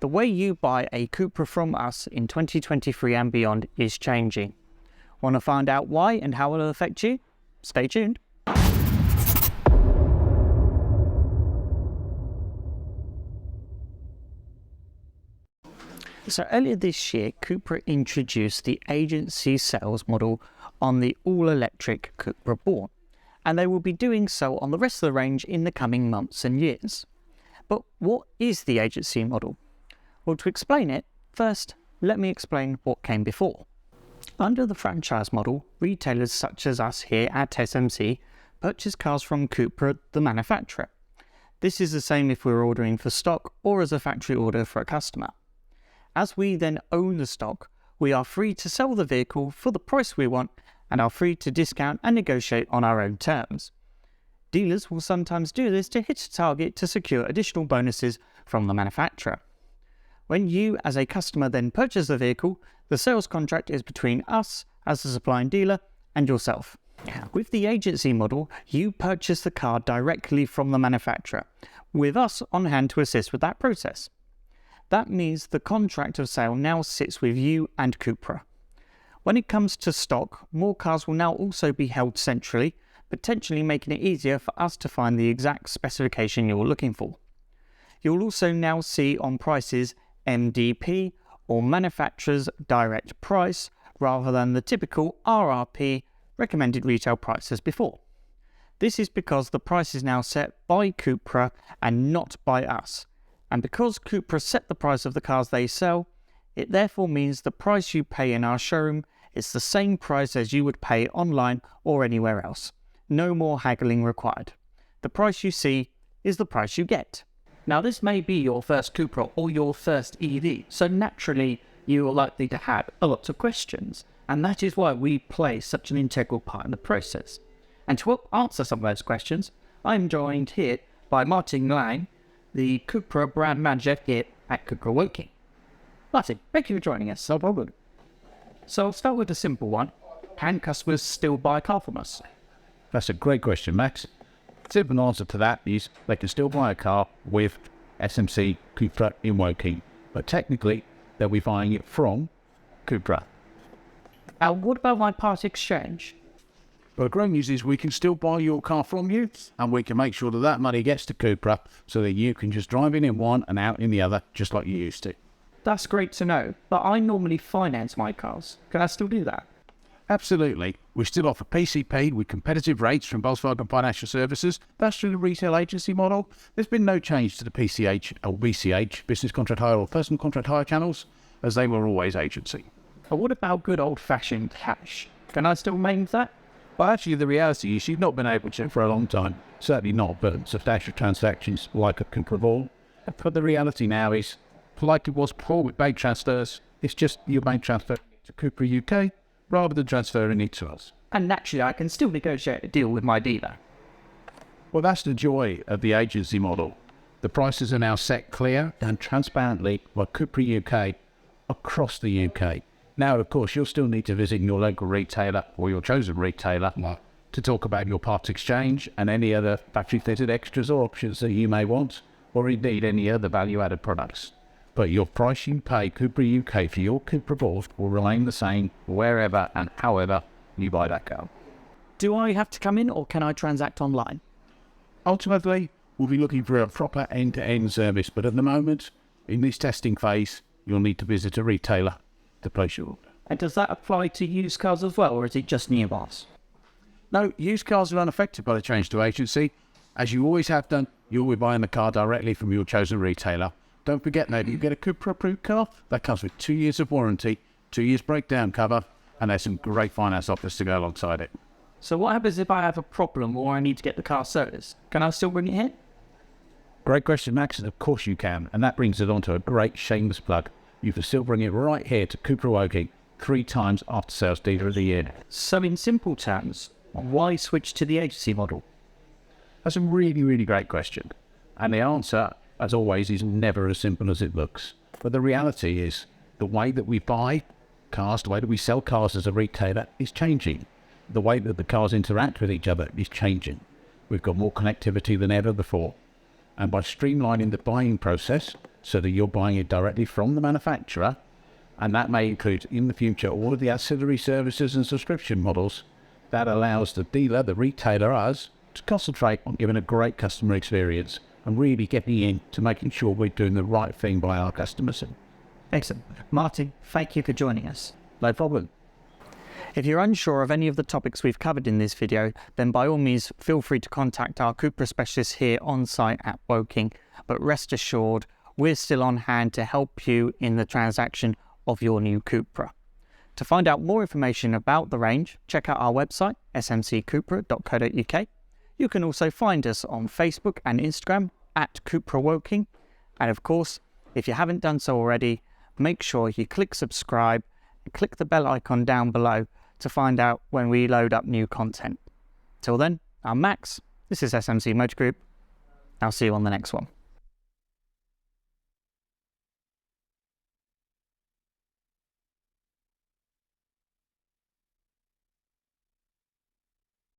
The way you buy a CUPRA from us in 2023 and beyond is changing. Want to find out why and how it will affect you? Stay tuned. So earlier this year, CUPRA introduced the agency sales model on the all-electric CUPRA Born, and they will be doing so on the rest of the range in the coming months and years. But what is the agency model? Well, to explain it, first, let me explain what came before. Under the franchise model, retailers such as us here at SMC purchase cars from CUPRA, the manufacturer. This is the same if we're ordering for stock or as a factory order for a customer. As we then own the stock, we are free to sell the vehicle for the price we want and are free to discount and negotiate on our own terms. Dealers will sometimes do this to hit a target to secure additional bonuses from the manufacturer. When you, as a customer, then purchase the vehicle, the sales contract is between us, as the supplying dealer, and yourself. With the agency model, you purchase the car directly from the manufacturer, with us on hand to assist with that process. That means the contract of sale now sits with you and CUPRA. When it comes to stock, more cars will now also be held centrally, potentially making it easier for us to find the exact specification you're looking for. You'll also now see on prices MDP or manufacturer's direct price rather than the typical RRP recommended retail price as before. This is because the price is now set by CUPRA and not by us. And because CUPRA set the price of the cars they sell, it therefore means the price you pay in our showroom is the same price as you would pay online or anywhere else. No more haggling required. The price you see is the price you get. Now, this may be your first CUPRA or your first EV, so naturally you are likely to have a lot of questions, and that is why we play such an integral part in the process. And to help answer some of those questions, I'm joined here by Martin Lang, the CUPRA brand manager here at CUPRA Woking. Martin, thank you for joining us. No problem. So I'll start with a simple one. Can customers still buy a car from us? That's a great question, Max. Simple answer to that is they can still buy a car with SMC CUPRA in Woking, but technically they'll be buying it from CUPRA. What about my part exchange? Well, the great news is we can still buy your car from you, and we can make sure that that money gets to CUPRA so that you can just drive in one and out in the other, just like you used to. That's great to know, but I normally finance my cars. Can I still do that? Absolutely. We still offer PCP with competitive rates from Volkswagen Financial Services. That's through the retail agency model. There's been no change to the PCH or BCH, business contract hire or personal contract hire channels, as they were always agency. But what about good old-fashioned cash? Can I still make that? Well, actually, the reality is you've not been able to for a long time. Certainly not, but substantial transactions like a CUPRA Born. But the reality now is, like it was before with bank transfers, it's just your bank transfer to CUPRA UK rather than transferring it to us. And naturally, I can still negotiate a deal with my dealer. Well, that's the joy of the agency model. The prices are now set clear and transparently by CUPRA UK across the UK. Now, of course, you'll still need to visit your local retailer or your chosen retailer to talk about your part exchange and any other factory-fitted extras or options that you may want, or indeed any other value-added products. But your price you pay CUPRA UK for your CUPRA Born will remain the same wherever and however you buy that car. Do I have to come in or can I transact online? Ultimately, we'll be looking for a proper end-to-end service, but at the moment, in this testing phase, you'll need to visit a retailer to place your order. And does that apply to used cars as well, or is it just new cars? No, used cars are unaffected by the change to agency. As you always have done, you'll be buying the car directly from your chosen retailer. Don't forget though, you get a CUPRA approved car, that comes with 2 years of warranty, 2 years breakdown cover, and there's some great finance offers to go alongside it. So what happens if I have a problem or I need to get the car serviced? Can I still bring it here? Great question, Max, and of course you can. And that brings us on to a great shameless plug. You can still bring it right here to CUPRA Woking 3 times after sales dealer of the year. So in simple terms, why switch to the agency model? That's a really, really great question. And the answer, as always, is never as simple as it looks. But the reality is, the way that we buy cars, the way that we sell cars as a retailer is changing. The way that the cars interact with each other is changing. We've got more connectivity than ever before. And by streamlining the buying process, so that you're buying it directly from the manufacturer, and that may include in the future all of the ancillary services and subscription models. That allows the dealer, the retailer, us, to concentrate on giving a great customer experience and really getting into making sure we're doing the right thing by our customers. Excellent. Martin, thank you for joining us. No problem. If you're unsure of any of the topics we've covered in this video, then by all means feel free to contact our CUPRA specialists here on site at Woking, but rest assured we're still on hand to help you in the transaction of your new CUPRA. To find out more information about the range, check out our website smccupra.co.uk. You can also find us on Facebook and Instagram at CUPRA Woking, and of course, if you haven't done so already, make sure you click subscribe and click the bell icon down below to find out when we load up new content. Till then, I'm Max, this is SMC Motor Group. I'll see you on the next one.